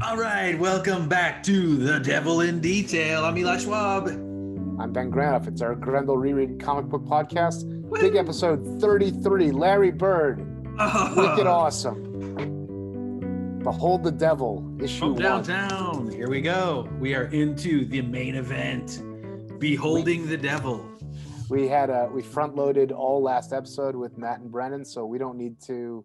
All right, welcome back to The Devil in Detail. I'm Eli Schwab. I'm Ben Granoff. It's our Grendel Reread Comic Book Podcast. Woo! Big episode 33, Larry Bird. Wicked Oh, awesome. Behold the Devil, issue from 1. downtown. Here we go. We are into the main event. Beholding the Devil. We front loaded all last episode with Matt and Brennan, so we don't need to.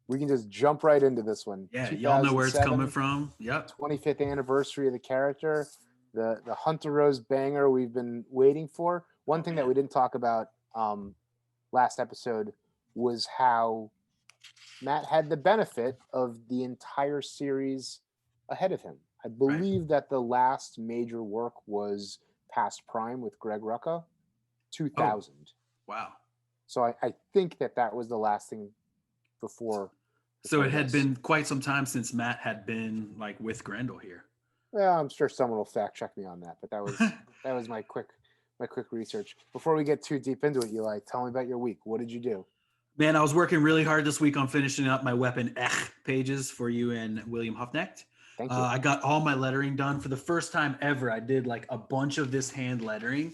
We can just jump right into this one. Yeah, y'all know where it's coming from. Yep. 25th anniversary of the character, the Hunter Rose banger we've been waiting for. One thing that we didn't talk about last episode was how Matt had the benefit of the entire series ahead of him. I believe that the last major work was Past Prime with Greg Rucka, 2000. Oh, wow. So I think that was the last thing before. So it had been quite some time since Matt had been like with Grendel here. Well, I'm sure someone will fact check me on that, but that was my quick research. Before we get too deep into it, Eli, tell me about your week. What did you do? Man, I was working really hard this week on finishing up my Weapon Ech pages for you and William Huffnecht. Thank you. I got all my lettering done for the first time ever. I did like a bunch of this hand lettering.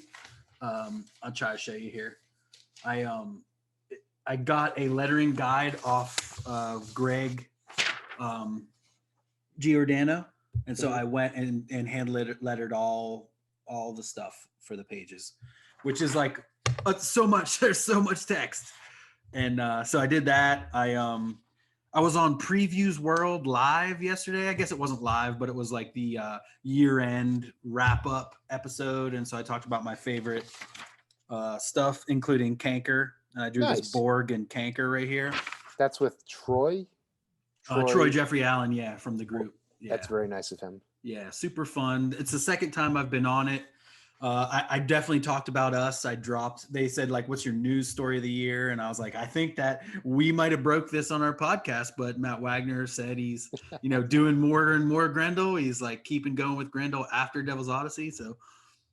I'll try to show you here. I got a lettering guide off of Greg Giordano, and so I went and hand lettered all the stuff for the pages, which is like so much. There's so much text, and so I did that. I was on Previews World live yesterday. I guess it wasn't live, but it was like the year-end wrap-up episode, and so I talked about my favorite stuff, including Canker. I drew this Borg and Canker right here. That's with Troy? Troy Jeffrey Allen, yeah, from the group. Yeah. That's very nice of him. Yeah, super fun. It's the second time I've been on it. I definitely talked about us. They said, like, what's your news story of the year? And I was like, I think that we might have broke this on our podcast, but Matt Wagner said he's, doing more and more Grendel. He's like keeping going with Grendel after Devil's Odyssey. So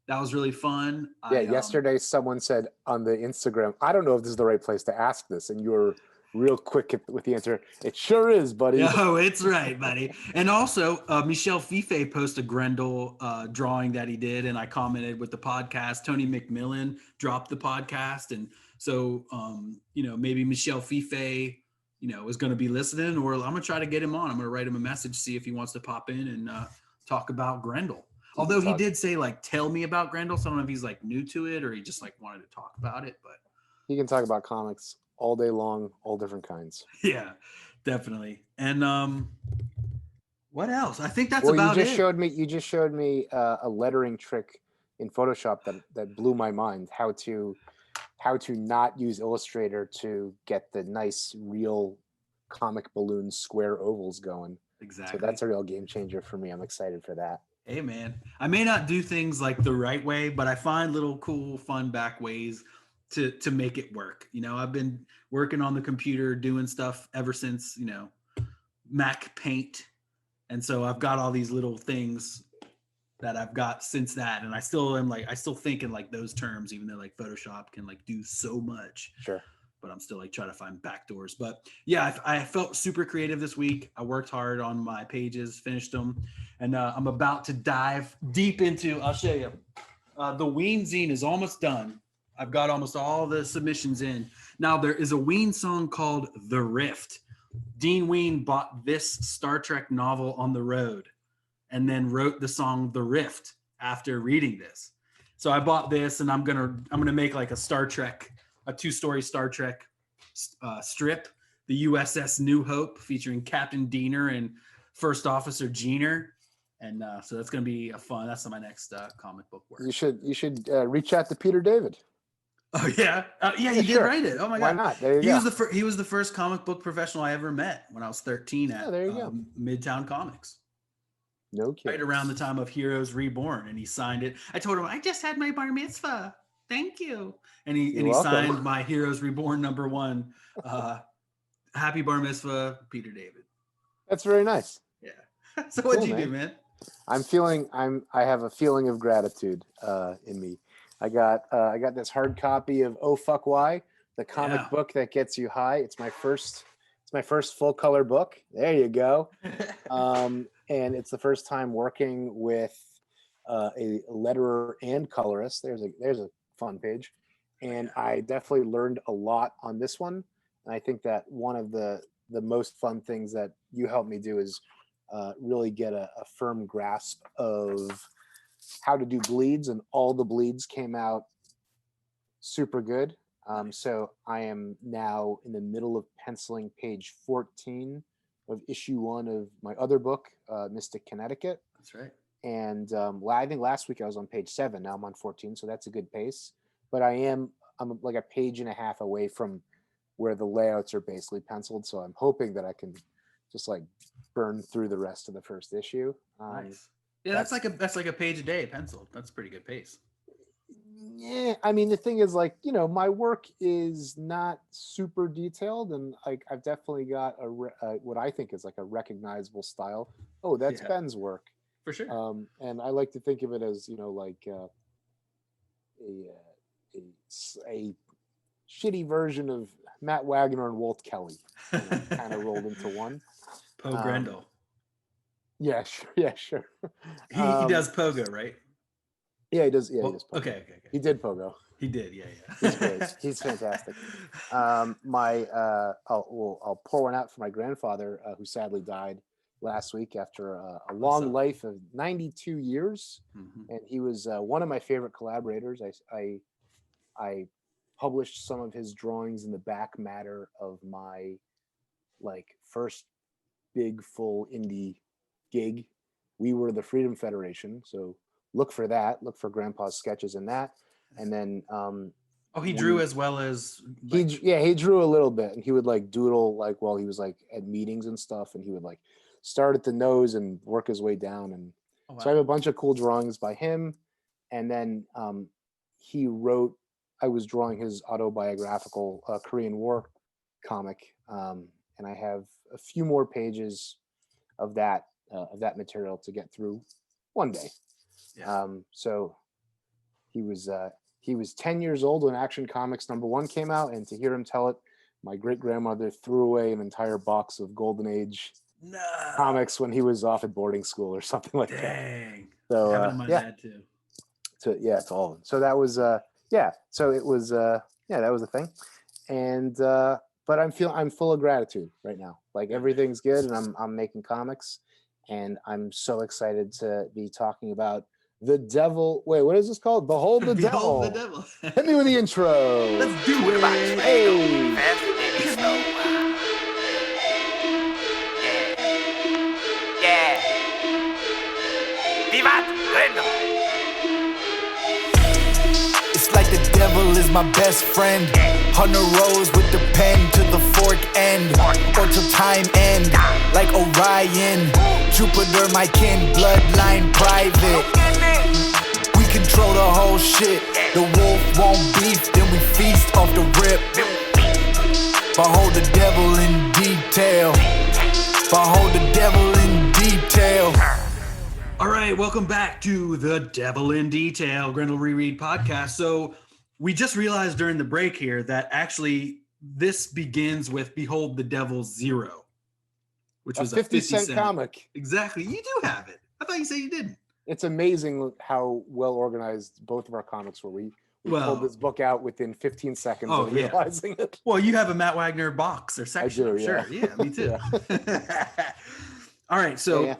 that was really fun. Yeah, yesterday someone said on the Instagram, I don't know if this is the right place to ask this, and you were real quick with the answer. It sure is, buddy. Oh, it's right, buddy. And also, Michel Fife posted a Grendel drawing that he did, and I commented with the podcast. Tony McMillan dropped the podcast, and so maybe Michel Fife, is going to be listening, or I'm going to try to get him on. I'm going to write him a message, see if he wants to pop in and talk about Grendel. Although he did say, like, tell me about Grendel. So I don't know if he's, like, new to it or he just, like, wanted to talk about it. But he can talk about comics all day long, all different kinds. Yeah, definitely. And what else? I think that's about it. You just showed me a lettering trick in Photoshop that blew my mind. How to not use Illustrator to get the nice, real comic balloon square ovals going. Exactly. So that's a real game changer for me. I'm excited for that. Hey, man, I may not do things like the right way, but I find little cool, fun back ways to make it work. I've been working on the computer doing stuff ever since, Mac Paint. And so I've got all these little things that I've got since that. And I still think in like those terms, even though like Photoshop can like do so much. Sure. But I'm still like trying to find backdoors. But yeah, I felt super creative this week. I worked hard on my pages, finished them, and I'm about to dive deep into. I'll show you. The Ween zine is almost done. I've got almost all the submissions in. Now there is a Ween song called "The Rift." Dean Ween bought this Star Trek novel on the road, and then wrote the song "The Rift" after reading this. So I bought this, and I'm gonna make like a two-story Star Trek strip, the USS New Hope, featuring Captain Diener and First Officer Jenner, and so that's going to be fun. That's my next comic book work. You should reach out to Peter David. Oh yeah, he did write it. Oh my God, why not? There you go. He was the first comic book professional I ever met when I was 13 at Midtown Comics. No kidding. Right around the time of Heroes Reborn, and he signed it. I told him I just had my bar mitzvah. Thank you. And he signed my Heroes Reborn #1. Happy bar mitzvah, Peter David. That's very nice. Yeah. So what'd you do, man? I have a feeling of gratitude in me. I got this hard copy of Oh Fuck Why, the comic book that gets you high. It's my first full color book. There you go. and it's the first time working with a letterer and colorist. There's a fun page, and I definitely learned a lot on this one. And I think that one of the most fun things that you helped me do is really get a firm grasp of how to do bleeds, and all the bleeds came out super good. So I am now in the middle of penciling page 14 of issue 1 of my other book, Mystic Connecticut. That's right. And I think last week I was on page 7. Now I'm on 14, so that's a good pace. But I'm like a page and a half away from where the layouts are basically penciled. So I'm hoping that I can just like burn through the rest of the first issue. Nice. Yeah, that's like a page a day penciled. That's a pretty good pace. Yeah, I mean, the thing is, like, you know, my work is not super detailed, and like I've definitely got what I think is like a recognizable style. Oh, that's Ben's work for sure. And I like to think of it as, you know, like a shitty version of Matt Wagner and Walt Kelly, kind of rolled into one. Grendel. Yeah, sure. Yeah, sure. He does Pogo, right? Yeah, he does. Yeah, well, he does Pogo. Okay. He did Pogo. He did. Yeah. He's great. He's fantastic. I'll pour one out for my grandfather, who sadly died last week after a long life of 92 years, and he was one of my favorite collaborators. I published some of his drawings in the back matter of my like first big full indie gig. We were the Freedom Federation, so look for that. Look for Grandpa's sketches in that. And then he drew as well as like, he drew a little bit, and he would like doodle like while he was like at meetings and stuff, and he would like start at the nose and work his way down. And so I have a bunch of cool drawings by him. And then he wrote, I was drawing his autobiographical Korean War comic, and I have a few more pages of that material to get through one day. Yeah. So he was 10 years old when Action Comics #1 came out, and to hear him tell it, my great grandmother threw away an entire box of Golden Age comics when he was off at boarding school or something like that. Dang. So having my dad too. So it's all of them. So that was So it was that was the thing, and but I'm full of gratitude right now. Like everything's good, and I'm making comics, and I'm so excited to be talking about the devil. Wait, what is this called? Behold the Devil. Behold the Devil. Hit me with the intro. Let's do it. Hey. Yeah. Vivat Grendel. It's like the devil is my best friend. 100 rows with the pen to the fork end, or till time end. Like Orion, Jupiter, my kin, bloodline private. We control the whole shit. The wolf won't beef, then we feast off the rip. Behold the devil in detail. Behold the devil in detail. All right, welcome back to the Devil in Detail, Grendel Reread podcast. So we just realized during the break here that actually this begins with Behold the Devil 0, which was a 50-cent comic. Exactly. You do have it. I thought you said you didn't. It's amazing how well organized both of our comics were. We pulled this book out within 15 seconds of realizing it. Well, you have a Matt Wagner box or section. I do, sure. Yeah, me too. All right, so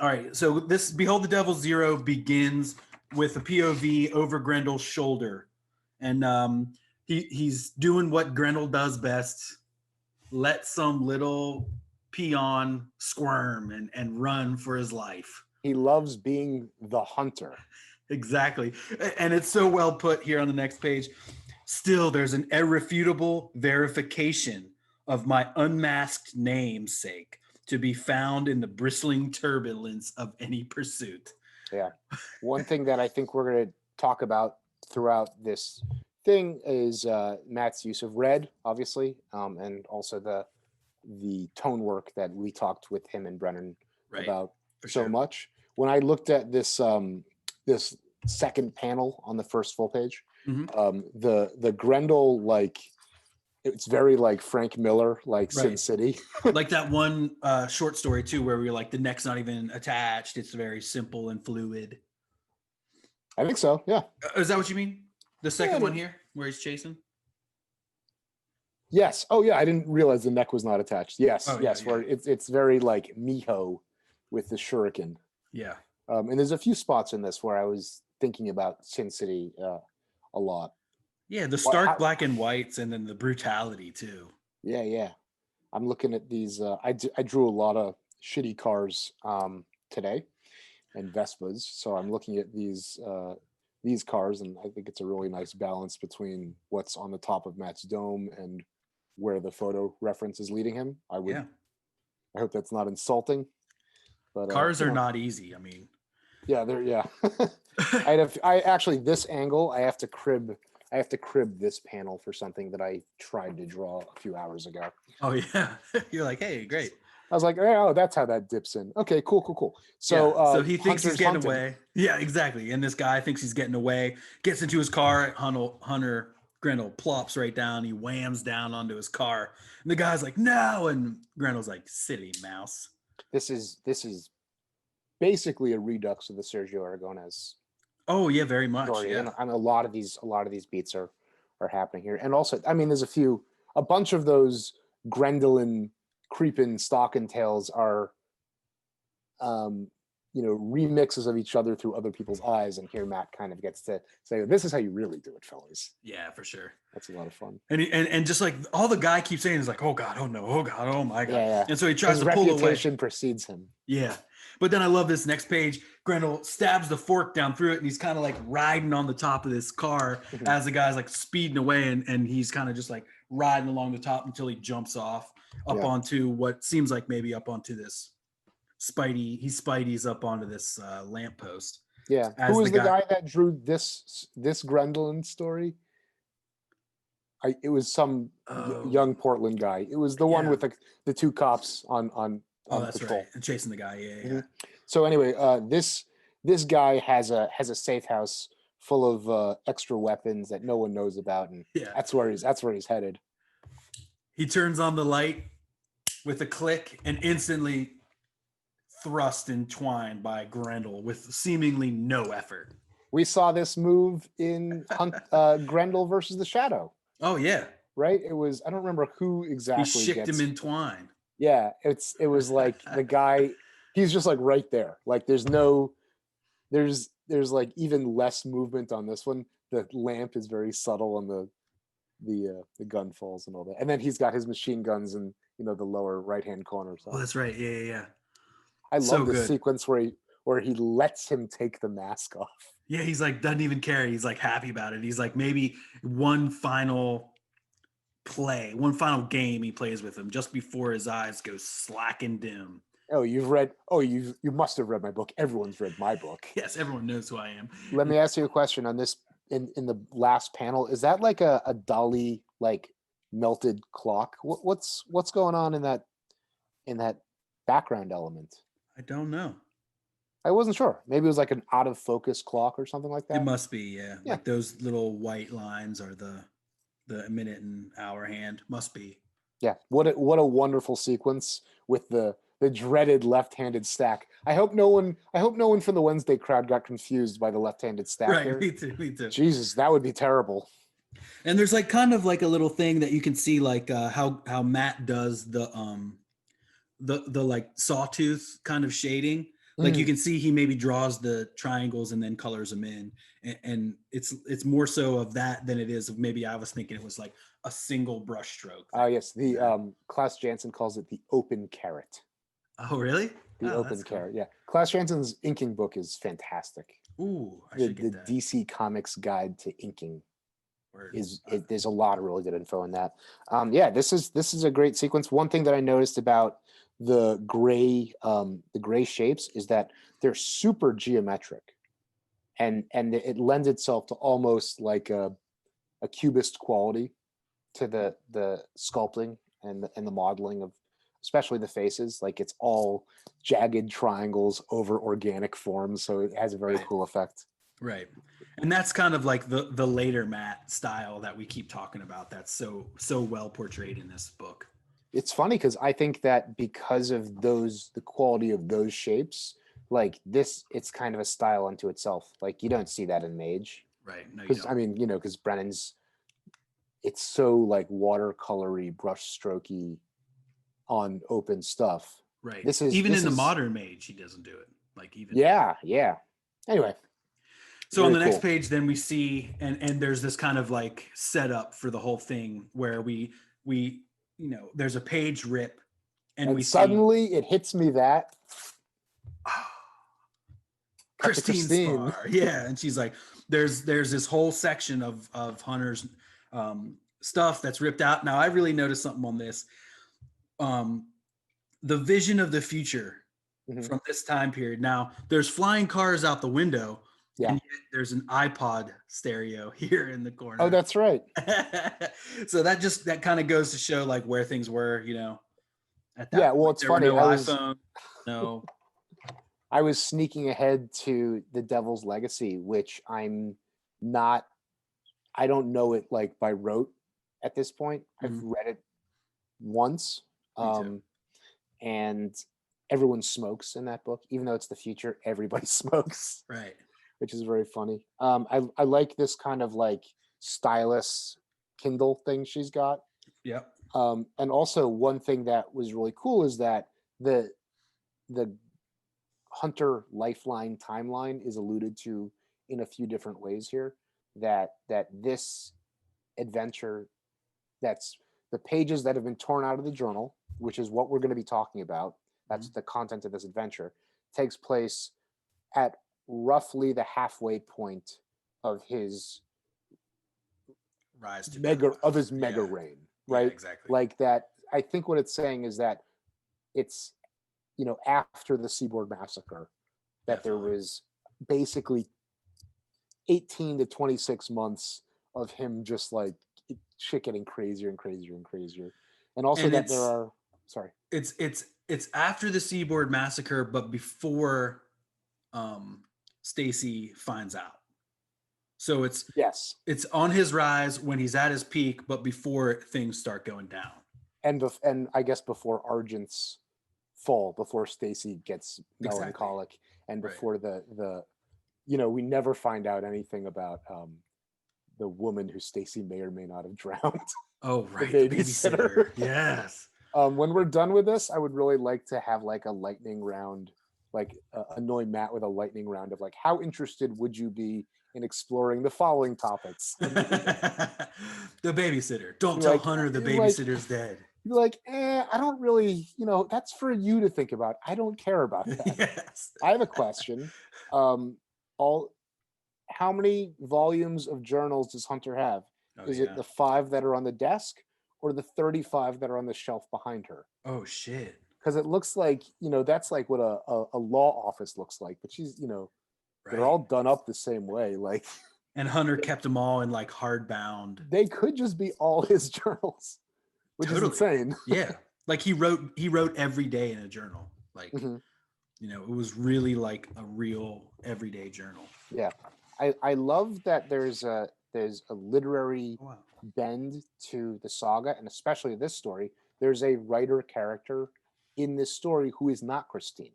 all right, so this Behold the Devil 0 begins with a POV over Grendel's shoulder, and he's doing what Grendel does best: let some little peon squirm and run for his life. He loves being the hunter. Exactly. And it's so well put here on the next page. Still, there's an irrefutable verification of my unmasked namesake to be found in the bristling turbulence of any pursuit. Yeah. One thing that I think we're going to talk about throughout this thing is Matt's use of red, obviously, and also the tone work that we talked with him and Brennan about so much. When I looked at this this second panel on the first full page, the Grendel like it's very like Frank Miller, like Sin Right. City. Like that one short story too, where we're like the neck's not even attached. It's very simple and fluid. I think so. Yeah. Is that what you mean? The second Yeah, one here, where he's chasing. Yes. Oh yeah. I didn't realize the neck was not attached. Yes. Oh, yes. yeah, Where it's very like Miho with the shuriken. Yeah. And there's a few spots in this where I was thinking about Sin City a lot. Yeah, the What- stark how- black and whites, and then the brutality too. Yeah, yeah. I'm looking at these. I drew a lot of shitty cars today and Vespas, so I'm looking at these cars, and I think it's a really nice balance between what's on the top of Matt's dome and where the photo reference is leading him. I hope that's not insulting. But Cars are not easy. I mean, yeah, they're yeah. I actually this angle I have to crib this panel for something that I tried to draw a few hours ago. oh yeah, you're like, hey, great. I was like, oh, that's how that dips in. Okay, cool. So, Yeah, so he thinks he's Hunter's getting hunting. away. Yeah, exactly. And this guy thinks he's getting away. Gets into his car. Hunter Grendel plops right down. He whams down onto his car. And the guy's like, no. And Grendel's like, silly mouse. This is basically a redux of the Sergio Aragonés Oh yeah, very much. story, Yeah. and a lot of these beats are happening here. And also, I mean, there's a bunch of those Grendelin creeping stalking tales are remixes of each other through other people's eyes, and here Matt kind of gets to say, this is how you really do it, fellas. Yeah, for sure. That's a lot of fun. And just like all the guy keeps saying is like, oh God, oh no, oh God, oh my God. Yeah. And so he tries His to pull away. reputation precedes him. Yeah. But then I love this next page. Grendel stabs the fork down through it, and he's kind of like riding on the top of this car as the guy's like speeding away, and he's kind of just like riding along the top until he jumps off up onto what seems like maybe up onto this Spidey's up onto this lamppost. Yeah. As Who was the the guy that drew this Grendelin story? It was some young Portland guy. It was the one with the two cops on that's patrol. right. And chasing the guy. Yeah. Mhm. So anyway, this guy has a safe house full of extra weapons that no one knows about, and that's where he's headed. He turns on the light with a click and instantly thrust and twined by Grendel with seemingly no effort. We saw this move in Grendel versus the Shadow. Oh yeah. Right? It was, I don't remember who exactly He shicked him in twine. Yeah, it was like the guy, he's just like right there. Like there's like even less movement on this one. The lamp is very subtle on the gun falls and all that. And then he's got his machine guns in the lower right hand corner. So. Oh, that's right. Yeah. I love the good. sequence where he lets him take the mask off. Yeah, he's like doesn't even care. He's like happy about it. He's like maybe one final game he plays with him just before his eyes go slack and dim. Oh, you must have read my book. Everyone's read my book. Yes, everyone knows who I am. Let me ask you a question on this in the last panel. Is that like a Dali like melted clock? What's going on in that background element? I don't know. I wasn't sure. Maybe it was like an out of focus clock or something like that. It must be, yeah. Like those little white lines are the minute and hour hand. Must be. Yeah. What a wonderful sequence with the dreaded left-handed stack. I hope no one from the Wednesday crowd got confused by the left-handed stack. Right, there. me too. Jesus, that would be terrible. And there's like kind of like a little thing that you can see like how Matt does the like sawtooth kind of shading. Like you can see he maybe draws the triangles and then colors them in, and it's more so of that than it is of maybe I was thinking it was like a single brush stroke. Oh yes, the Klaus Janson calls it the open carrot. Oh really? The open carrot. Cool. Yeah, Klaus Janson's inking book is fantastic. Ooh, I should get that. The DC Comics Guide to Inking there's a lot of really good info in that. This is a great sequence. One thing that I noticed about the gray shapes is that they're super geometric, and it lends itself to almost like a cubist quality to the sculpting and the modeling of especially the faces. Like it's all jagged triangles over organic forms, so it has a very cool effect. Right. And that's kind of like the later Matt style that we keep talking about. That's so well portrayed in this book. It's funny because I think that because of the quality of those shapes, like this, it's kind of a style unto itself. Like you don't see that in Mage. Right. No, you Because don't. I mean, because Brennan's, it's so like watercolory, brush strokey on open stuff. Right. This is even this in the is, modern Mage, he doesn't do it. Like even. Yeah. Anyway, So on the very next cool. page, then we see, and there's this kind of like setup for the whole thing where we there's a page rip, and we suddenly it hits me that Christine Christine. Spar, yeah, and she's like, there's this whole section of Hunter's stuff that's ripped out. Now I really noticed something on this, the vision of the future from this time period. Now there's flying cars out the window. Yeah. And yet there's an iPod stereo here in the corner. Oh, that's right. So that kind of goes to show like where things were, at that Yeah, well, point. it's There were funny. no iPhone, no. I was sneaking ahead to The Devil's Legacy, which I don't know it like by rote at this point. I've read it once. And everyone smokes in that book, even though it's the future, everybody smokes. Right. Which is very funny. I like this kind of like stylus Kindle thing she's got. Yep. And also one thing that was really cool is that the Hunter Lifeline timeline is alluded to in a few different ways here. That this adventure, that's the pages that have been torn out of the journal, which is what we're going to be talking about. That's the content of this adventure, takes place at roughly the halfway point of his rise to mega reign, right? Yeah, exactly. Like that. I think what it's saying is that it's after the Seaboard Massacre that there was basically 18 to 26 months of him just like shit getting crazier and crazier and crazier, and also and that there are it's after the Seaboard Massacre, but before Stacy finds out. So it's on his rise when he's at his peak, but before things start going down. And I guess before Argent's fall, before Stacy gets melancholic, and before the we never find out anything about the woman who Stacy may or may not have drowned. Oh, right. The babysitter. Yes. When we're done with this, I would really like to have like a lightning round, like annoy Matt with a lightning round of like, how interested would you be in exploring the following topics? The babysitter. Don't tell Hunter the babysitter's dead. You're like, I don't really, that's for you to think about. I don't care about that. Yes. I have a question. How many volumes of journals does Hunter have? Is it the 5 that are on the desk or the 35 that are on the shelf behind her? Oh shit. Because it looks like, that's like what a law office looks like, but she's, they're all done up the same way. Like, and Hunter kept them all in like hardbound. They could just be all his journals, which is insane. Yeah. Like he wrote every day in a journal. Like, it was really like a real everyday journal. Yeah. I love that there's a literary bend to the saga, and especially this story. There's a writer character in this story who is not Christine.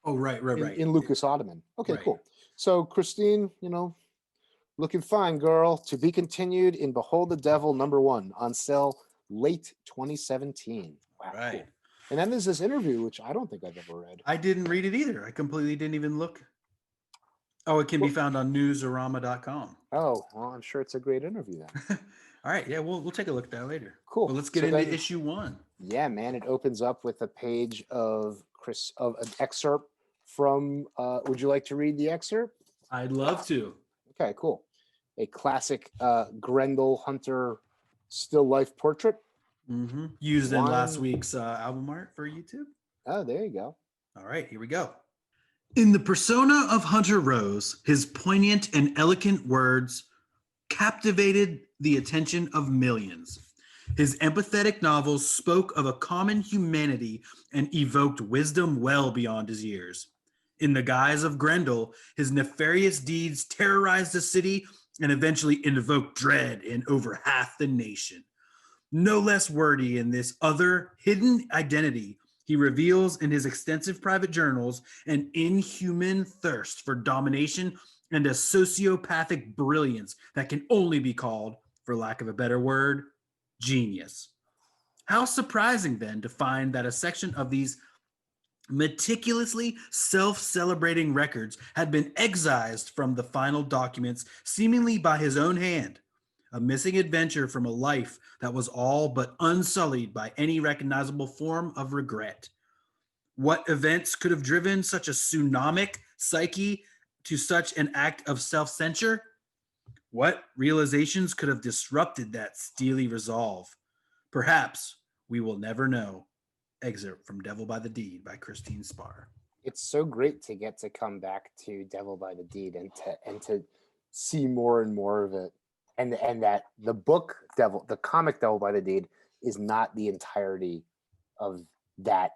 Oh, right. In Lucas Ottoman. Okay, cool. So Christine, looking fine, girl. To be continued in Behold the Devil #1 on sale late 2017. Wow. Right. Cool. And then there's this interview, which I don't think I've ever read. I didn't read it either. I completely didn't even look. Oh, it can be found on newsarama.com. Oh, well, I'm sure it's a great interview then. All right. Yeah, we'll take a look at that later. Cool. Well, let's get into issue 1. Yeah, man. It opens up with a page of an excerpt from, would you like to read the excerpt? I'd love to. Okay, cool. A classic Grendel Hunter still life portrait. Mm-hmm. Used in last week's album art for YouTube. Oh, there you go. All right, here we go. In the persona of Hunter Rose, his poignant and eloquent words captivated the attention of millions. His empathetic novels spoke of a common humanity and evoked wisdom well beyond his years. In the guise of Grendel, his nefarious deeds terrorized the city and eventually invoked dread in over half the nation. No less wordy in this other hidden identity, he reveals in his extensive private journals an inhuman thirst for domination and a sociopathic brilliance that can only be called, for lack of a better word, genius. How surprising then to find that a section of these meticulously self-celebrating records had been excised from the final documents seemingly by his own hand. A missing adventure from a life that was all but unsullied by any recognizable form of regret. What events could have driven such a tsunamic psyche to such an act of self-censure? What realizations could have disrupted that steely resolve? Perhaps we will never know. Excerpt from Devil by the Deed by Christine Spar. It's so great to get to come back to Devil by the Deed and to see more and more of it. And that the book Devil, the comic Devil by the Deed, is not the entirety of that.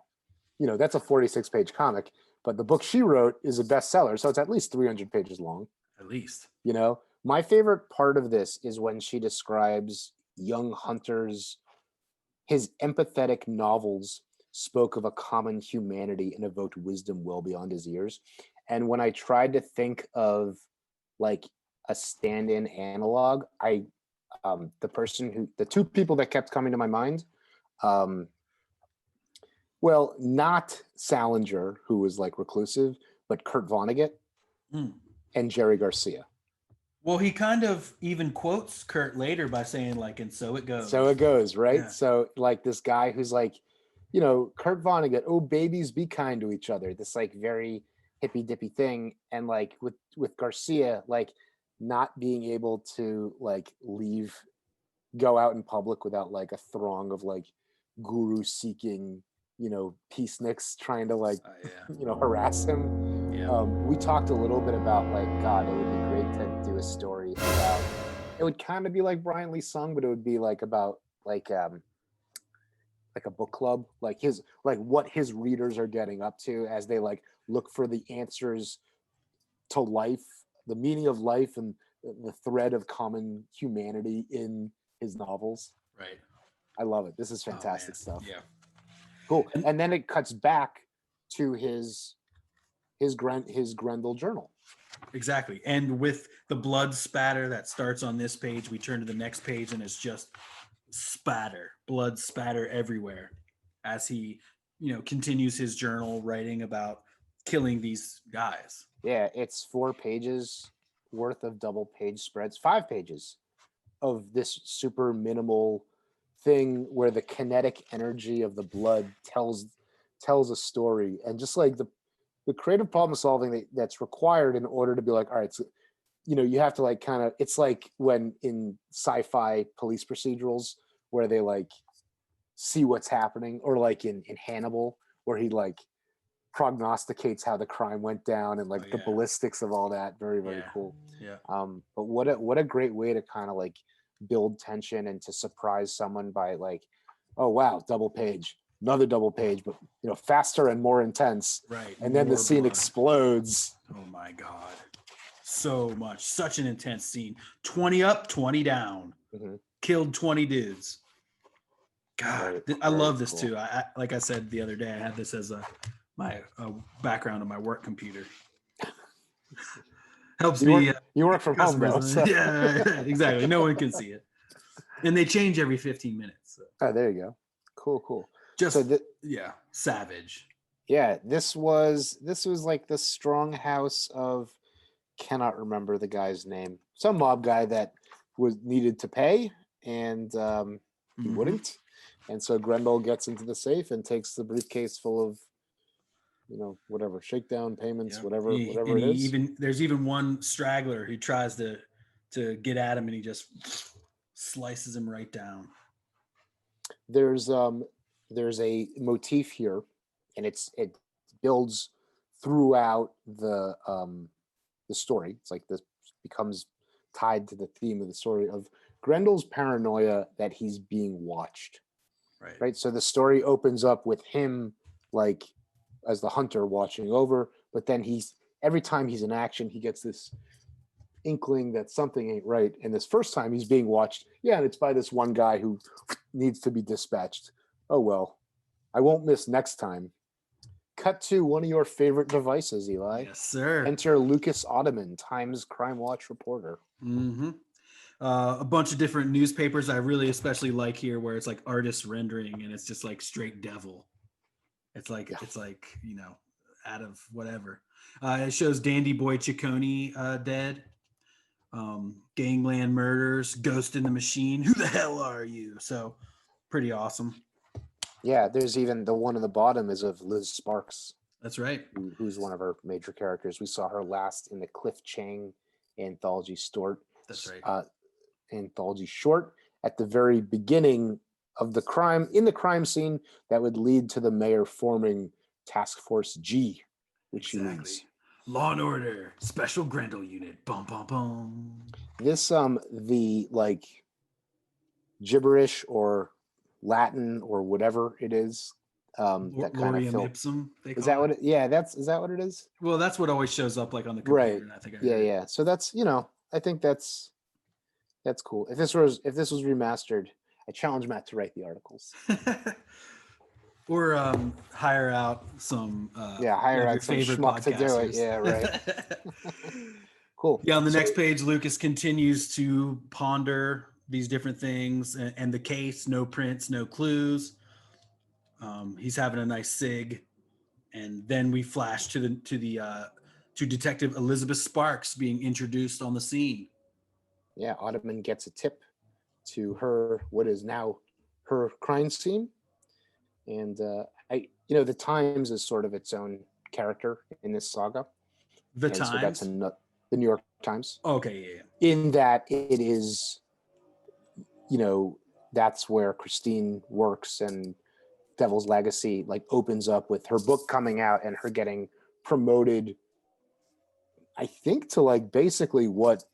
You know, that's a 46-page comic, but the book she wrote is a bestseller, so it's at least 300 pages long. At least. You know, my favorite part of this is when she describes young Hunter's, his empathetic novels spoke of a common humanity and evoked wisdom well beyond his years. And when I tried to think of like a stand-in analog, the two people that kept coming to my mind, well, not Salinger, who was like reclusive, but Kurt Vonnegut and Jerry Garcia. Well, he kind of even quotes Kurt later by saying like, and so it goes. So it goes, right? Yeah. So like this guy who's like, you know, Kurt Vonnegut, oh, babies, be kind to each other. This like very hippy dippy thing. And like with Garcia, like not being able to like go out in public without like a throng of like guru seeking, you know, peaceniks trying to like, you know, harass him. Yeah. We talked a little bit about like, God, it would be great to do a story about, it would kind of be like Brian Lee Sung, but it would be like about like a book club, like what his readers are getting up to as they like look for the answers to life, the meaning of life, and the thread of common humanity in his novels. Right. I love it. This is fantastic stuff. Yeah. Cool. And then it cuts back to his Grendel journal. Exactly. And with the blood spatter that starts on this page, we turn to the next page and it's just blood spatter everywhere as he, you know, continues his journal writing about killing these guys. Yeah, it's 4 pages worth of double page spreads, 5 pages of this super minimal thing where the kinetic energy of the blood tells a story, and just like the creative problem solving that's required in order to be like, all right, so, you know, you have to like kind of, it's like when in sci-fi police procedurals where they like see what's happening, or like in Hannibal where he like prognosticates how the crime went down and like the ballistics of all that. Very, very cool. Yeah. But what a great way to kind of like build tension and to surprise someone by like, oh wow, double page, another double page, but you know, faster and more intense. Right. And then the scene explodes. Oh my God. So much. Such an intense scene. 20 up, 20 down. Mm-hmm. Killed 20 dudes. God, I love this cool. too. I like I said the other day, I had this as my background on my work computer. Helps me. You work from home, though. So. Yeah, exactly. No one can see it, and they change every 15 minutes. So. Oh, there you go. Cool. Just so savage. Yeah, this was like the strong house of, cannot remember the guy's name, some mob guy that was needed to pay, and he wouldn't, and so Grendel gets into the safe and takes the briefcase full of, you know, whatever shakedown payments, whatever it is. There's even one straggler who tries to get at him, and he just slices him right down. There's a motif here, and it builds throughout the story. It's like this becomes tied to the theme of the story of Grendel's paranoia that he's being watched. Right. So the story opens up with him like as the hunter watching over, but then every time he's in action, he gets this inkling that something ain't right. And this first time he's being watched, and it's by this one guy who needs to be dispatched. Oh well, I won't miss next time. Cut to one of your favorite devices, Eli. Yes, sir. Enter Lucas Ottoman, Times Crime Watch reporter. Mm-hmm. A bunch of different newspapers I really especially like here, where it's like artist rendering and it's just like straight devil. It's like out of whatever. It shows Dandy Boy Ciccone dead. Gangland murders, Ghost in the Machine. Who the hell are you? So pretty awesome. Yeah, there's even the one on the bottom is of Liz Sparks. That's right. Who's one of our major characters. We saw her last in the Cliff Chang anthology short. That's right. Anthology short at the very beginning of the crime scene that would lead to the mayor forming Task Force G, which means Law and Order Special Grendel Unit. Bum bum bum. This the like gibberish or Latin or whatever it is. That kind of ipsum. Is that what? Is that what it is? Well, that's what always shows up like on the computer. Right. I think Yeah. So that's I think that's cool. If this was remastered, I challenge Matt to write the articles. Or hire out some hire out some schmuck to do it. Yeah, right. Cool. Yeah, on the next page, Lucas continues to ponder these different things and the case. No prints, no clues. He's having a nice cig, and then we flash to Detective Elizabeth Sparks being introduced on the scene. Yeah, Ottoman gets a tip to her what is now her crime scene, and the Times is sort of its own character in this saga. The Times. So that's the New York Times. Okay, yeah. In that it is, that's where Christine works, and Devil's Legacy like opens up with her book coming out and her getting promoted, I think, to like basically what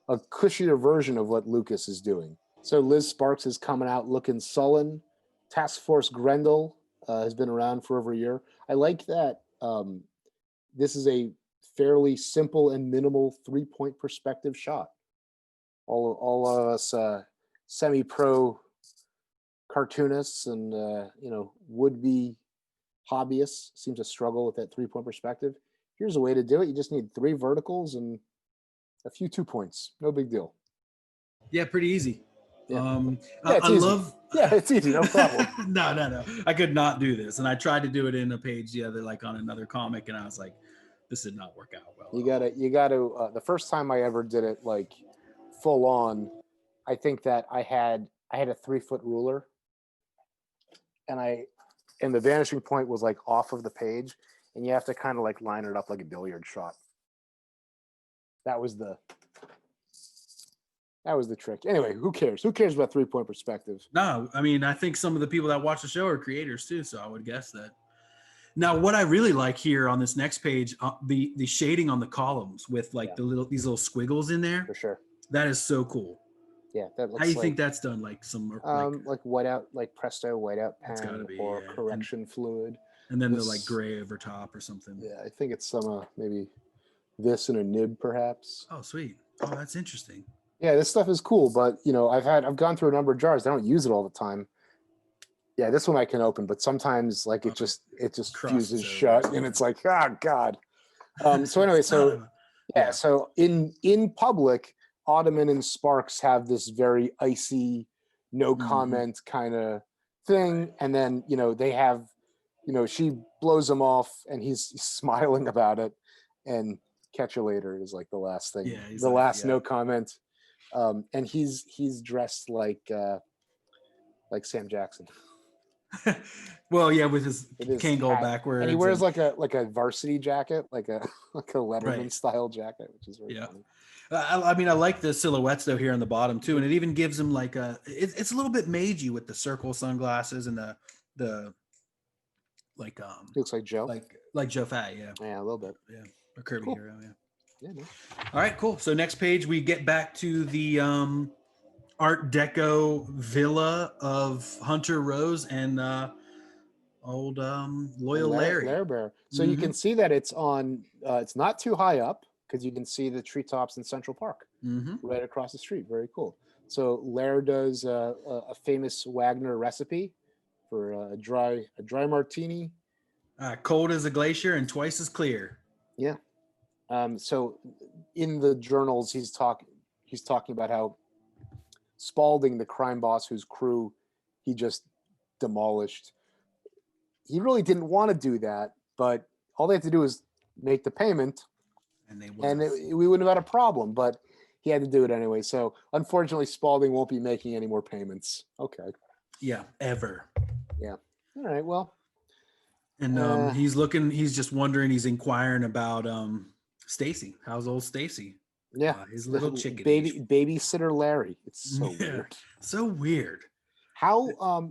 a cushier version of what Lucas is doing. So Liz Sparks is coming out looking sullen. Task Force Grendel has been around for over a year. I like that this is a fairly simple and minimal 3-point perspective shot. All of us semi-pro cartoonists and would-be hobbyists seem to struggle with that 3-point perspective. Here's a way to do it. You just need 3 verticals and a few 2 points. No big deal. Yeah, pretty easy. Yeah. It's easy. No problem. No. I could not do this, and I tried to do it in a page the other, like on another comic, and I was like, this did not work out well. You gotta. The first time I ever did it, like full on, I think that I had a 3-foot ruler, and the vanishing point was like off of the page, and you have to kind of like line it up like a billiard shot. That was the trick. Anyway, who cares? Who cares about 3-point perspective? No, I mean, I think some of the people that watch the show are creators too, so I would guess that. Now, what I really like here on this next page, the shading on the columns with like these little squiggles in there. For sure. That is so cool. Yeah, that looks. How do you think that's done? Like some like whiteout, like Presto whiteout pen or yeah. correction fluid. And then the like gray over top or something. Yeah, I think it's some maybe this and a nib perhaps. Oh, sweet. Oh, that's interesting. Yeah, this stuff is cool, but I've gone through a number of jars. I don't use it all the time. Yeah, this one I can open, but sometimes like it just fuses shut, and it's like, oh God. So anyway, so in public, Ottoman and Sparks have this very icy, no comment kind of thing, and then they have, she blows him off, and he's smiling about it, and catch you later is like the last thing, no comment. And he's dressed like Sam Jackson. Well, yeah, with his Kangol backwards, and he wears like a varsity jacket, like a Letterman style jacket, which is very funny. I mean, I like the silhouettes though here on the bottom too, and it even gives him like it's a little bit magey with the circle sunglasses and the like looks like Joe, like Joe Fat, a little bit, or Kirby Hero, Yeah. All right, cool. So next page, we get back to the Art Deco villa of Hunter Rose and old loyal Larry. Lair Bear. So you can see that it's on. It's not too high up because you can see the treetops in Central Park right across the street. Very cool. So Lair does a famous Wagner recipe for a dry martini. Cold as a glacier and twice as clear. Yeah. So in the journals, he's talking about how Spaulding, the crime boss whose crew he just demolished, he really didn't want to do that, but all they had to do was make the payment, and we wouldn't have had a problem. But he had to do it anyway. So unfortunately, Spaulding won't be making any more payments. Okay. Yeah, ever. Yeah. All right. Well. And he's just wondering, he's inquiring about Stacy. How's old Stacy? Yeah. His little chickadee. Babysitter Larry. It's so weird. So weird. How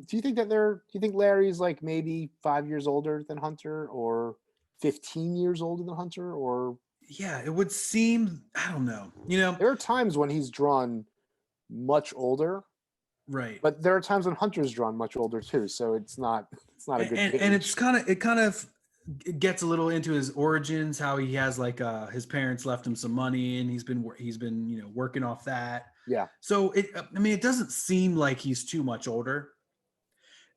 do you think Larry's like maybe 5 years older than Hunter, or 15 years older than Hunter, or yeah, it would seem, I don't know. There are times when he's drawn much older. Right. But there are times when Hunter's drawn much older too, so it's not a good gauge. And it kind of gets a little into his origins, how he has like his parents left him some money and he's been working off that. Yeah. So it doesn't seem like he's too much older.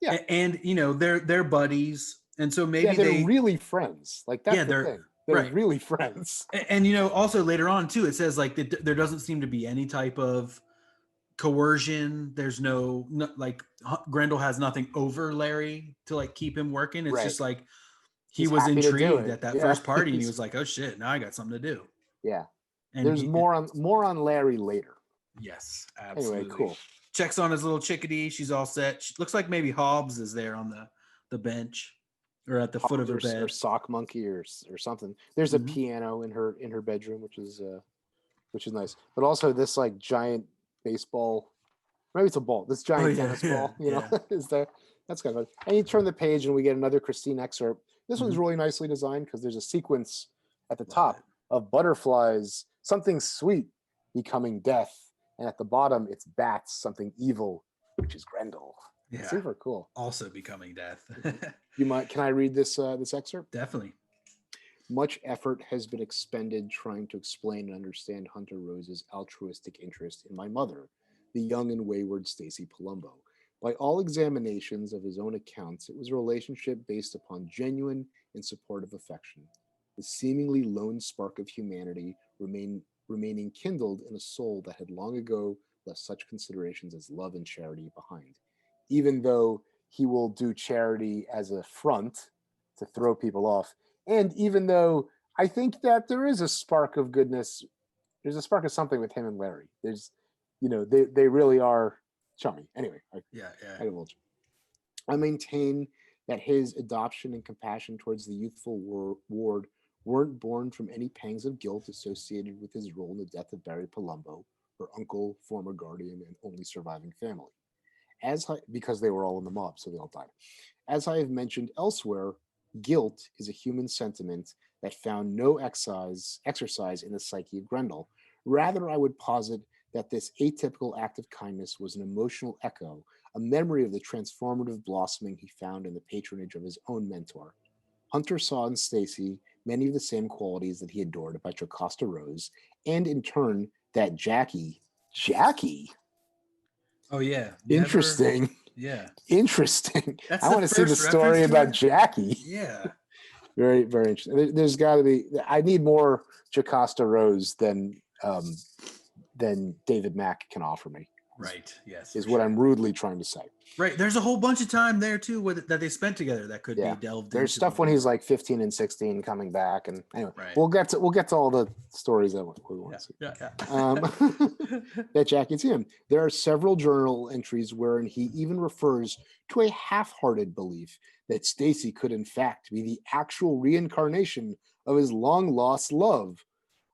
Yeah. And they're buddies, and so maybe they're really friends. Like that's the thing. They're really friends. And also later on too, it says like there doesn't seem to be any type of coercion. There's no like Grendel has nothing over Larry to like keep him working. It's just like he was intrigued at that first party and he was like, oh shit, now I got something to do. Yeah. And there's more on Larry later. Yes, absolutely. Anyway, cool. Checks on his little chickadee. She's all set. Looks like maybe Hobbs is there on the bench or at the foot of her bed, or Sock Monkey or something. There's a piano in her bedroom, which is nice. But also this like giant baseball, maybe it's a ball. This giant tennis ball, is there. That's kind of fun. And you turn the page and we get another Christine excerpt. This one's really nicely designed because there's a sequence at the top of butterflies, something sweet becoming death, and at the bottom it's bats, something evil, which is Grendel. Yeah, super cool. Also becoming death. Can I read this excerpt? Definitely. Much effort has been expended trying to explain and understand Hunter Rose's altruistic interest in my mother, the young and wayward Stacy Palumbo. By all examinations of his own accounts, it was a relationship based upon genuine and supportive affection, the seemingly lone spark of humanity remaining kindled in a soul that had long ago left such considerations as love and charity behind. Even though he will do charity as a front to throw people off, and even though I think that there is a spark of goodness, there's a spark of something with him and Larry. There's, they really are charming. Anyway, I maintain that his adoption and compassion towards the youthful ward weren't born from any pangs of guilt associated with his role in the death of Barry Palumbo, her uncle, former guardian, and only surviving family. Because they were all in the mob, so they all died. As I have mentioned elsewhere, guilt is a human sentiment that found no exercise in the psyche of Grendel. Rather, I would posit that this atypical act of kindness was an emotional echo, a memory of the transformative blossoming he found in the patronage of his own mentor. Hunter saw in Stacy many of the same qualities that he adored about Jocasta Rose, and in turn, that Jackie? Oh, yeah. Interesting. Yeah. Interesting. I want to see the story about Jackie. Yeah. Very, very interesting. There's got to be. I need more Jocasta Rose than David Mack can offer me. Right. Yes. Is what I'm rudely trying to say. Right. There's a whole bunch of time there too that they spent together that could be delved into. There's stuff when he's like 15 and 16 coming back, and anyway, we'll get to all the stories that we want to see. That Jackie's him. There are several journal entries wherein he even refers to a half-hearted belief that Stacy could in fact be the actual reincarnation of his long-lost love.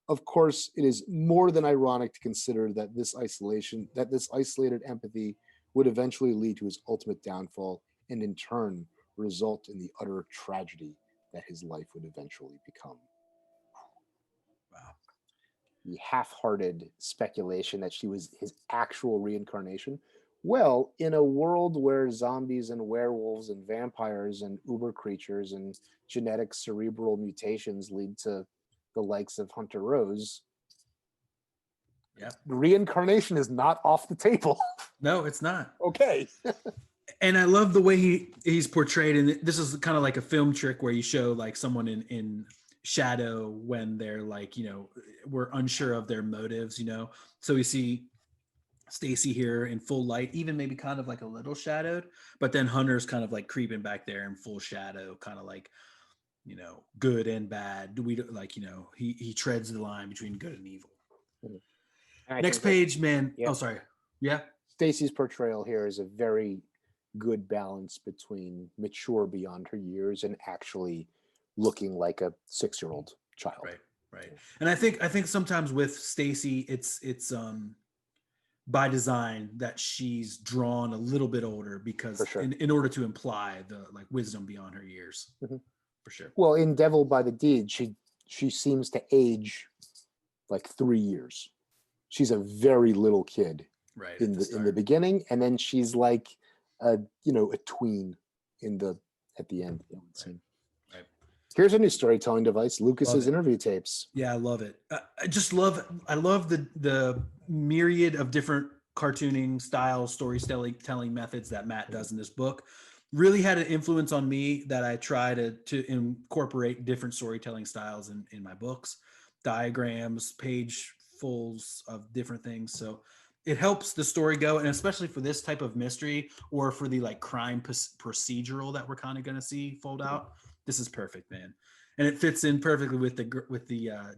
Of course, it is more than ironic to consider that this isolated empathy would eventually lead to his ultimate downfall and in turn result in the utter tragedy that his life would eventually become. Wow. The half-hearted speculation that she was his actual reincarnation. Well, in a world where zombies and werewolves and vampires and uber creatures and genetic cerebral mutations lead to the likes of Hunter Rose, Yeah. reincarnation is not off the table. No, it's not. Okay. And I love the way he's portrayed. And this is kind of like a film trick where you show like someone in shadow when they're like, we're unsure of their motives, So we see Stacy here in full light, even maybe kind of like a little shadowed, but then Hunter's kind of like creeping back there in full shadow, kind of like, good and bad. We don't like, he treads the line between good and evil. Next page, man. Yeah. Oh, sorry. Yeah. Stacy's portrayal here is a very good balance between mature beyond her years and actually looking like a 6-year-old child. Right. And I think sometimes with Stacy, it's by design that she's drawn a little bit older because in order to imply the like wisdom beyond her years. For sure. Well, in Devil by the Deed, she seems to age like 3 years. She's a very little kid in the beginning, and then she's like a tween at the end. Right. Here's a new storytelling device, Lucas's interview tapes. Yeah, I love it. I love the myriad of different cartooning styles, storytelling methods that Matt does in this book. Really had an influence on me that I try to incorporate different storytelling styles in my books, diagrams, page fulls of different things. So it helps the story go, and especially for this type of mystery or for the like crime procedural that we're kind of going to see fold out. This is perfect, man. And it fits in perfectly with the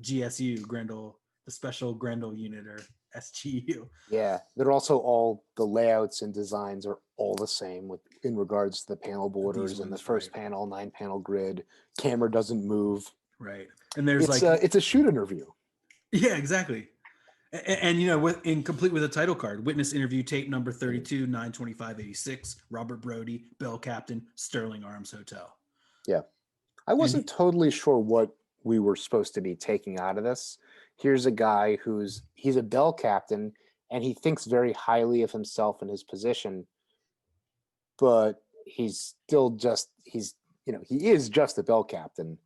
GSU Grendel, the special Grendel unit, or SGU. Yeah, they're also all the layouts and designs are all the same in regards to the panel borders and the first panel, 9-panel grid. Camera doesn't move. Right, and there's it's a shoot interview. Yeah, exactly. And complete with a title card, witness interview tape number 32, 9/25/86, Robert Brody, Bell Captain, Sterling Arms Hotel. Yeah. I wasn't totally sure what we were supposed to be taking out of this. Here's a guy he's a bell captain and he thinks very highly of himself and his position, but he's still he is just a bell captain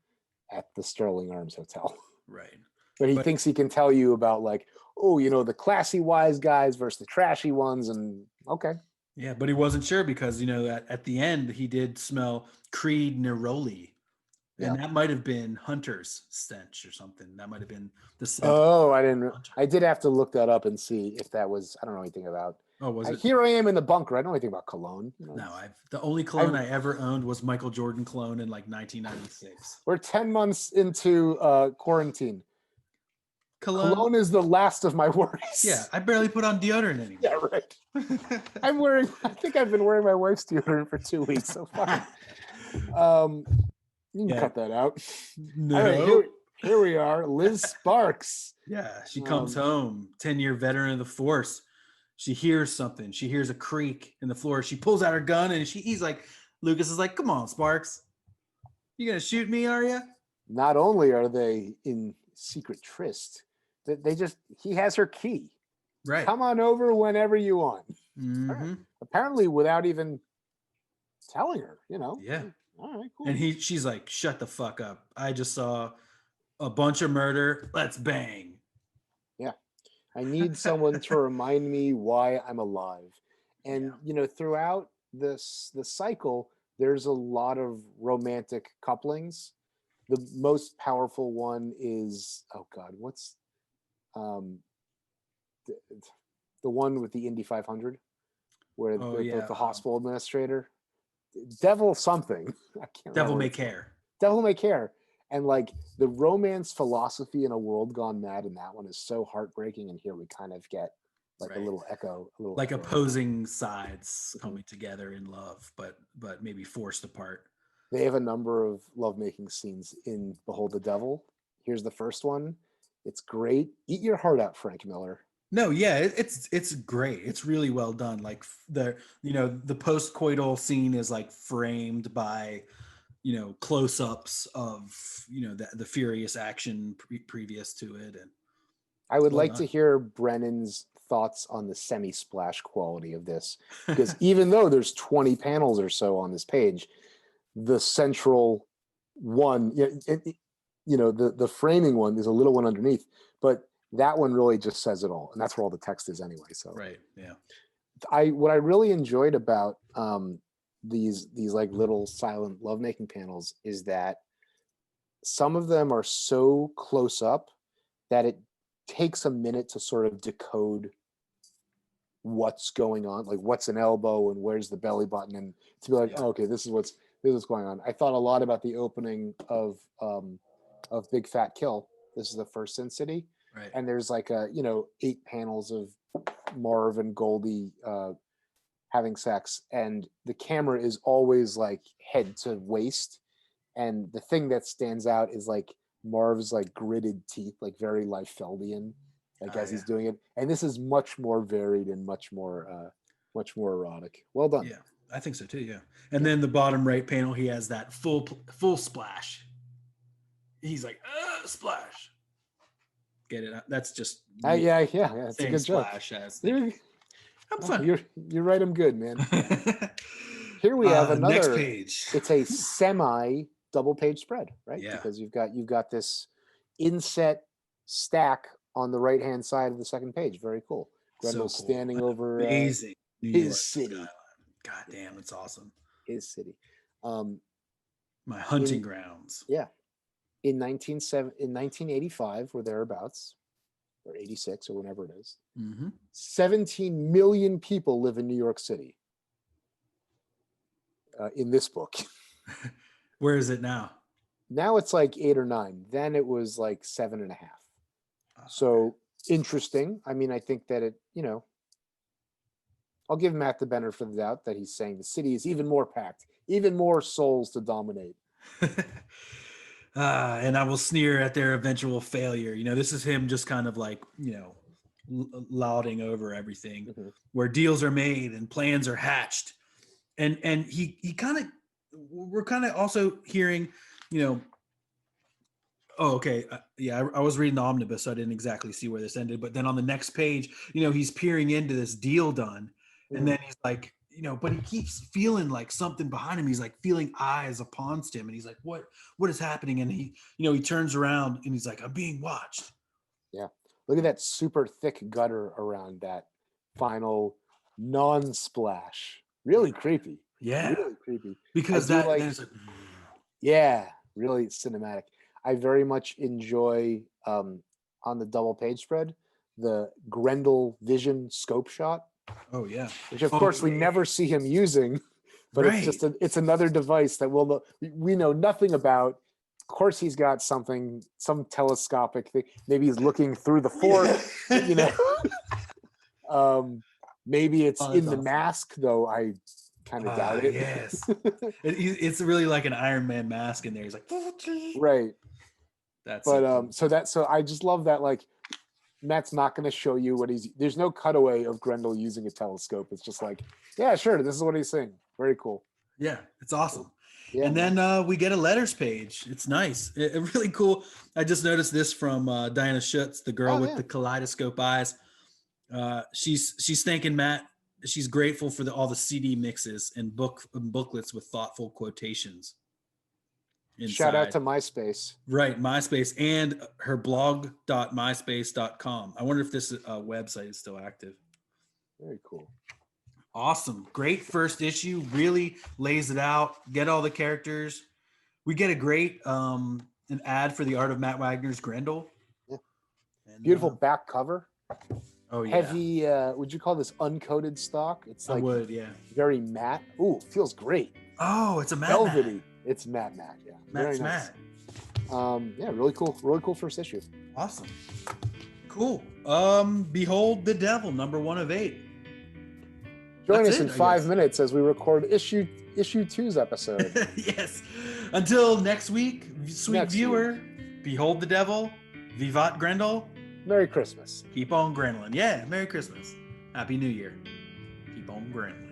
at the Sterling Arms Hotel. Right. But he thinks he can tell you about like, the classy wise guys versus the trashy ones, and okay. Yeah, but he wasn't sure because at the end he did smell Creed Neroli. And that might have been Hunter's stench or something. That might have been the scent. Oh, I did have to look that up and see if that was, I don't know anything about. Oh, was it? Here I am in the bunker. I don't know anything about cologne. No, the only cologne I ever owned was Michael Jordan cologne in like 1996. We're 10 months into quarantine. Cologne is the last of my worries. Yeah, I barely put on deodorant anymore. Yeah, right. I think I've been wearing my wife's deodorant for 2 weeks so far. You can cut that out. No. Right, here we are. Liz Sparks. Yeah, she comes home, 10-year veteran of the force. She hears something. She hears a creak in the floor. She pulls out her gun and he's like, Lucas is like, come on, Sparks. You going to shoot me, are you? Not only are they in secret tryst, he has her key. Right. Come on over whenever you want. Mm-hmm. Right. Apparently without even telling her, Yeah. All right, cool. And she's like, shut the fuck up. I just saw a bunch of murder. Let's bang. Yeah. I need someone to remind me why I'm alive. And, throughout the cycle, there's a lot of romantic couplings. The most powerful one is, oh God, what's the one with the Indy 500 where the hospital administrator? Devil something. I can't Devil remember. May Care. Devil May Care. And like the romance philosophy in A World Gone Mad in that one is so heartbreaking. And here we kind of get like a little echo. Like opposing sides coming together in love, but maybe forced apart. They have a number of lovemaking scenes in Behold the Devil. Here's the first one. It's great. Eat your heart out, Frank Miller. No, yeah, it's great. It's really well done. Like the post-coital scene is like framed by, close-ups of, the furious action previous to it. And I would Well like to done. hear Brennan's thoughts on the semi-splash quality of this, because even though there's 20 panels or so on this page, the central one, the framing one, there's a little one underneath, but that one really just says it all, and that's where all the text is anyway. So Right. Yeah. what I really enjoyed about these like little silent lovemaking panels is that some of them are so close up that it takes a minute to sort of decode what's going on, like what's an elbow and where's the belly button, and to be like, Yeah. oh, okay, this is what's going on. I thought a lot about the opening of Big Fat Kill. This is the first Sin City, Right. and there's like 8 panels of Marv and Goldie having sex, and the camera is always like head to waist, and the thing that stands out is like Marv's like gritted teeth, like very Liefeldian, like as he's doing it. And this is much more varied and much more erotic. Well done. Yeah, I think so too. Yeah. And then the bottom right panel, he has that full splash. He's like, splash. Get it? That's just Yeah, it's a good joke. Splash as You're fun. you write them good, man. Here we have another next page. It's a semi double page spread, right? Yeah. Because you've got this inset stack on the right hand side of the second page. Very cool. Grendel So cool. standing over Amazing. his city. Skyline. God damn, it's awesome. His city. My hunting grounds. Yeah. In 1985 or thereabouts, or 86 or whenever it is, 17 million people live in New York City. In this book. Where is it now? Now it's like 8 or 9. Then it was like 7.5. So interesting. I mean, I think that it, I'll give Matt the benefit of the doubt that he's saying the city is even more packed, even more souls to dominate. And I will sneer at their eventual failure. This is him just kind of like, lauding over everything, where deals are made and plans are hatched. And we're kind of also hearing, I was reading the omnibus, so I didn't exactly see where this ended. But then on the next page, he's peering into this deal done. And then he's like, but he keeps feeling like something behind him. He's like feeling eyes upon him. And he's like, what is happening? And he turns around and he's like, I'm being watched. Yeah. Look at that super thick gutter around that final non-splash. Really creepy. Yeah. Really creepy. Because yeah, really cinematic. I very much enjoy on the double page spread, the Grendel vision scope shot. Oh yeah. Which of course we never see him using, but right. it's another device that we know nothing about. Of course he's got some telescopic thing. Maybe he's looking through the fork, maybe it's in the mask, though I kind of doubt it. Yes. It's really like an Iron Man mask in there. He's like, right. That's so I just love that, like, Matt's not going to show you there's no cutaway of Grendel using a telescope. It's just like, yeah, sure, this is what he's saying. Very cool. Yeah, it's awesome. Yeah, and then we get a letters page. It's nice. It really cool. I just noticed this from Diana Schutz, the girl with the kaleidoscope eyes. She's thanking Matt. She's grateful for all the CD mixes and booklets with thoughtful quotations. Inside. Shout out to MySpace. Right, MySpace, and her blog.myspace.com. I wonder if this website is still active. Very cool. Awesome. Great first issue. Really lays it out. Get all the characters. We get a great an ad for the art of Matt Wagner's Grendel. Yeah. And, beautiful back cover. Oh yeah. Heavy, would you call this uncoated stock? It's like, I would, yeah. Very matte. Ooh, feels great. Oh, it's a matte. Velvety. It's matte, yeah. Matt's very nice. matte. Yeah, really cool first issue. Awesome. Cool. Behold the Devil, number 1 of 8. Join us in 5 minutes as we record issue 2's episode. Yes. Until next week, sweet viewer, behold the devil, vivat Grendel. Merry Christmas. Keep on Grendelin. Yeah, Merry Christmas. Happy New Year. Keep on Grendelin.